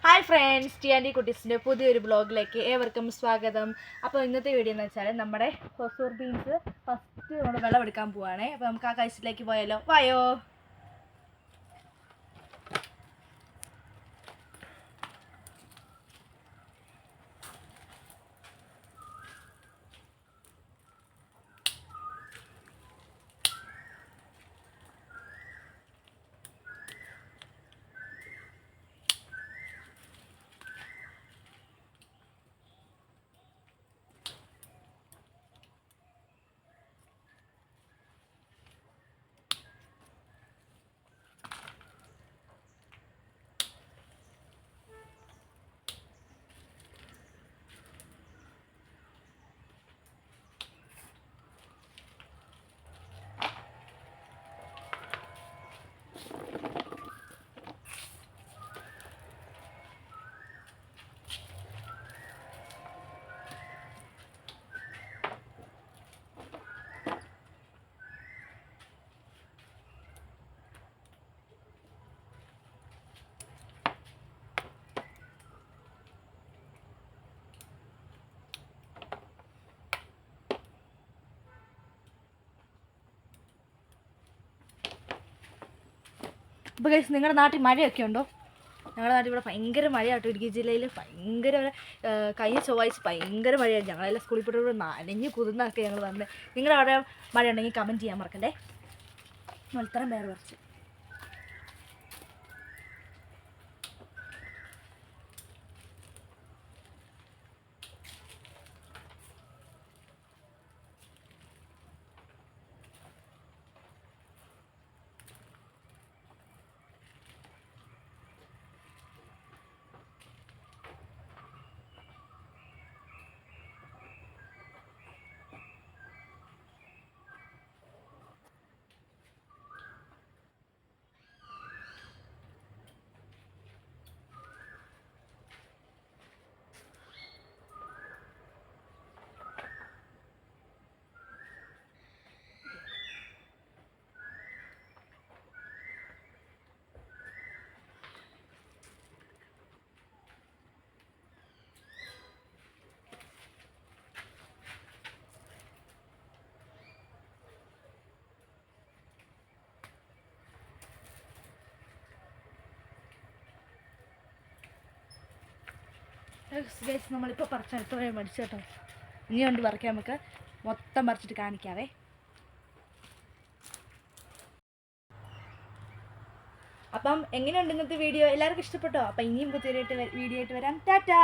Hi friends, T കുട്ടീസിൻ്റെ പുതിയൊരു ബ്ലോഗിലേക്ക് ഏവർക്കും സ്വാഗതം. അപ്പോൾ ഇന്നത്തെ വീഡിയോ എന്ന് വെച്ചാൽ നമ്മുടെ ഹൊസൂർ ബീൻസ് ഫസ്റ്റ് നമ്മൾ വിളവെടുക്കാൻ പോവുകയാണേ. അപ്പോൾ നമുക്ക് ആ കാഴ്ചയിലേക്ക് പോയാലോ? വായോ. അപ്പോൾ ഗൈസ്, നിങ്ങളുടെ നാട്ടിൽ മഴയൊക്കെ ഉണ്ടോ? ഞങ്ങളുടെ നാട്ടിൽ ഇവിടെ ഭയങ്കര മഴയാട്ടോ. ഇടുക്കി ജില്ലയിൽ ഭയങ്കര കഴിഞ്ഞ ചൊവ്വാഴ്ച ഭയങ്കര മഴയായിരുന്നു. ഞങ്ങളെല്ലാം സ്കൂളിൽ പോയിട്ട് നനഞ്ഞ് കുതിർന്നൊക്കെ ഞങ്ങൾ വന്നത്. നിങ്ങളുടെ അവിടെ മഴ ഉണ്ടെങ്കിൽ കമൻറ്റ് ചെയ്യാൻ മറക്കണ്ടേ. മത്സരം വേറെ കുറച്ച് ഗൈസ്. നമ്മളിപ്പോൾ പറിച്ചെടുത്ത് പോയി മടിച്ചു കേട്ടോ. ഇനി കൊണ്ട് പറിക്കാം, നമുക്ക് മൊത്തം പറിച്ചിട്ട് കാണിക്കാവേ. അപ്പം എങ്ങനെയുണ്ട് ഇന്നത്തെ വീഡിയോ? എല്ലാവർക്കും ഇഷ്ടപ്പെട്ടോ? അപ്പം ഇനിയും പുതിയ വീഡിയോ ആയിട്ട് വരാം. ടാറ്റാ.